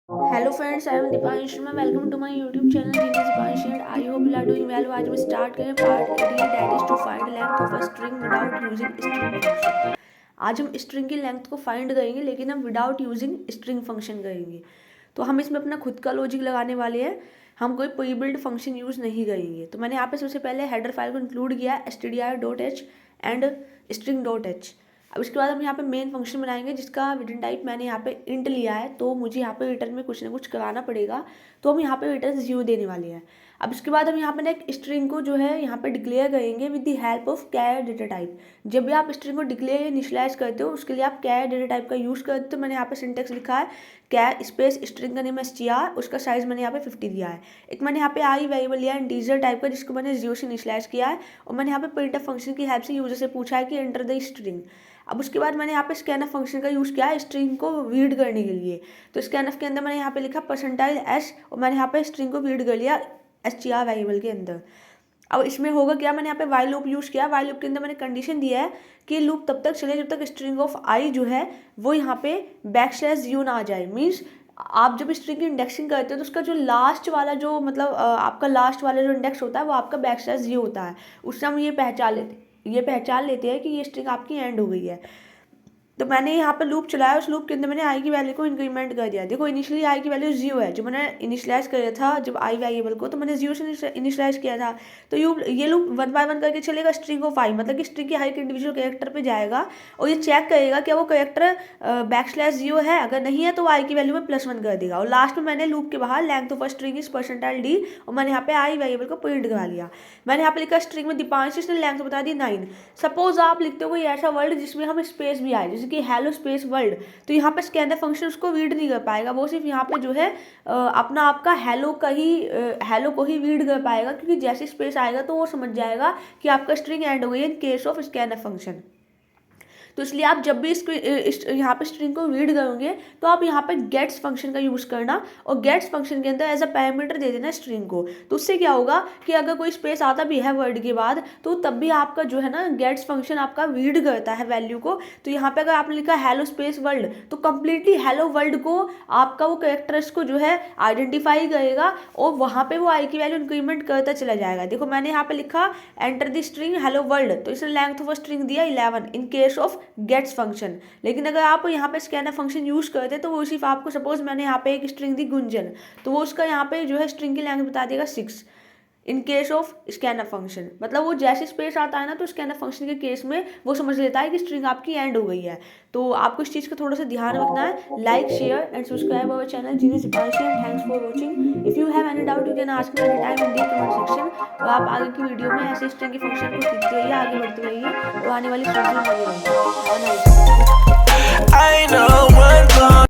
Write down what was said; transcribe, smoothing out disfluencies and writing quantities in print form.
Hello friends, I am Deepansh Sharma. Welcome to my YouTube channel genius Deepansh and I hope you are doing well. आज हम start करें part 88, that is to find length of a string without using string function. आज हम string की length को find करेंगे, लेकिन हम विदाउट यूजिंग स्ट्रिंग फंक्शन करेंगे। तो हम इसमें अपना खुद का लॉजिक लगाने वाले हैं। हम कोई प्री बिल्ड फंक्शन यूज़ नहीं करेंगे। तो मैंने यहाँ पे सबसे पहले हेडर फाइल को इंक्लूड किया stdir.h एंड string.h। अब इसके बाद हम यहाँ पे मेन फंक्शन बनाएंगे जिसका रिटर्न टाइप मैंने यहाँ पे इंट लिया है, तो मुझे यहाँ पे रिटर्न में कुछ ना कुछ कराना पड़ेगा। तो हम यहाँ पे रिटर्न 0 देने वाले हैं। अब इसके बाद हम यहाँ पे एक स्ट्रिंग को जो है यहाँ पे डिक्लेयर करेंगे with the help of char data type. जब भी आप स्ट्रिंग को डिक्लेयर या इनिशियलाइज करते हो उसके लिए आप कैर डेटा टाइप का यूज़ करते हो। तो मैंने यहाँ पे सिंटेक्स लिखा है कैर स्पेस स्ट्रिंग का नेम str, उसका साइज मैंने यहाँ पे 50 दिया है। एक मैंने यहाँ पे आई वेरिएबल लिया है इंटीजर टाइप का, जिसको मैंने 0 से इनिशियलाइज किया है। और मैंने यहाँ पे प्रिंटफ फंक्शन की हेल्प से यूजर से पूछा है कि एंटर द स्ट्रिंग। अब उसके बाद मैंने यहाँ पे स्कैनफ फंक्शन का यूज़ किया है स्ट्रिंग को रीड करने के लिए। तो स्कैनफ के अंदर मैंने यहाँ पे लिखा %s और मैंने यहाँ पे स्ट्रिंग को रीड कर लिया str वेरिएबल के अंदर। अब इसमें होगा क्या, मैंने यहाँ पे वाइल लूप यूज़ किया। वाइल लूप के अंदर मैंने कंडीशन दिया है कि लूप तब तक चले जब तक स्ट्रिंग ऑफ आई जो है वो यहाँ पे \0 ना आ जाए। मीन्स आप जब स्ट्रिंग की इंडेक्सिंग करते हो तो उसका जो लास्ट वाला जो मतलब आपका लास्ट वाला जो इंडेक्स होता है वो आपका \0 होता है। उससे हम ये पहचान लेते हैं कि ये स्ट्रिंग आपकी एंड हो गई है। तो मैंने यहाँ पे लूप चलाया, उस लूप के अंदर मैंने आई की वैल्यू को इंक्रीमेंट कर दिया। देखो इनिशियली आई की वैल्यू 0 है, जो मैंने इनिशियलाइज किया था जब आई वेरिएबल को, तो मैंने 0 से इनिशियलाइज किया था। तो ये लूप 1 बाय 1 करके चलेगा स्ट्रिंग ऑफ आई, मतलब कि स्ट्रिंग की हर एक इंडिविजुअल कैरेक्टर पे जाएगा और ये चेक करेगा कि वो कैरेक्टर \0 है। अगर नहीं है तो आई की वैल्यू में +1 कर देगा। और लास्ट में मैंने लूप के बाहर length of string is %d और मैंने यहाँ पे आई वेरिएबल को प्रिंट करा लिया। मैंने यहाँ पे लिखा स्ट्रिंग में दीपांश, इसने लेंथ बता दी 9। सपोज आप लिखते हो कोई ऐसा वर्ड जिसमें हम स्पेस भी आए, जैसे कि हेलो स्पेस वर्ल्ड, तो यहाँ पे स्कैनर फंक्शन उसको रीड नहीं कर पाएगा। वो सिर्फ यहाँ पे जो है अपना आपका हेलो को ही रीड कर पाएगा, क्योंकि जैसे स्पेस आएगा तो वो समझ जाएगा कि आपका स्ट्रिंग एंड हो गई इन केस ऑफ स्कैनर फंक्शन। तो इसलिए आप जब भी यहाँ पे स्ट्रिंग को रीड करोगे तो आप यहाँ पे गेट्स फंक्शन का यूज़ करना और गेट्स फंक्शन के अंदर एज अ पैरामीटर दे देना स्ट्रिंग को। तो उससे क्या होगा कि अगर कोई स्पेस आता भी है वर्ड के बाद तो तब भी आपका जो है ना गेट्स फंक्शन आपका रीड करता है वैल्यू को। तो यहाँ पे अगर आपने लिखा हेलो स्पेस वर्ल्ड तो कंप्लीटली हेलो वर्ल्ड को आपका वो कैरेक्टर्स को जो है आइडेंटिफाई करेगा और वहाँ पे वो आई की वैल्यू इंक्रीमेंट करता चला जाएगा। देखो मैंने यहाँ पे लिखा enter the string hello world, तो इसने लेंथ ऑफ स्ट्रिंग दिया 11 in case of gets function. लेकिन अगर आप यहाँ पे स्कैनर फंक्शन यूज करते तो वो सिर्फ आपको, सपोज मैंने यहाँ पे एक स्ट्रिंग दी गुंजन, तो वो उसका यहाँ पे जो है स्ट्रिंग की लेंथ बता देगा 6 इन केस ऑफ स्कैनर फंक्शन। मतलब वो जैसे स्पेस आता है ना तो स्कैनर फंक्शन के केस में वो समझ लेता है कि स्ट्रिंग आपकी एंड हो गई है। तो आपको इस चीज़ का थोड़ा सा ध्यान रखना है। Like share and subscribe our channel genius Deepansh and thanks for watching. If you have any doubt you can ask me any time in the comment section. और आप आगे की वीडियो में ऐसे स्ट्रिंग के फंक्शन को सीखते रहिए, आगे बढ़ते रहिए और आने वाली स्ट्रिंग में लगे रहिए।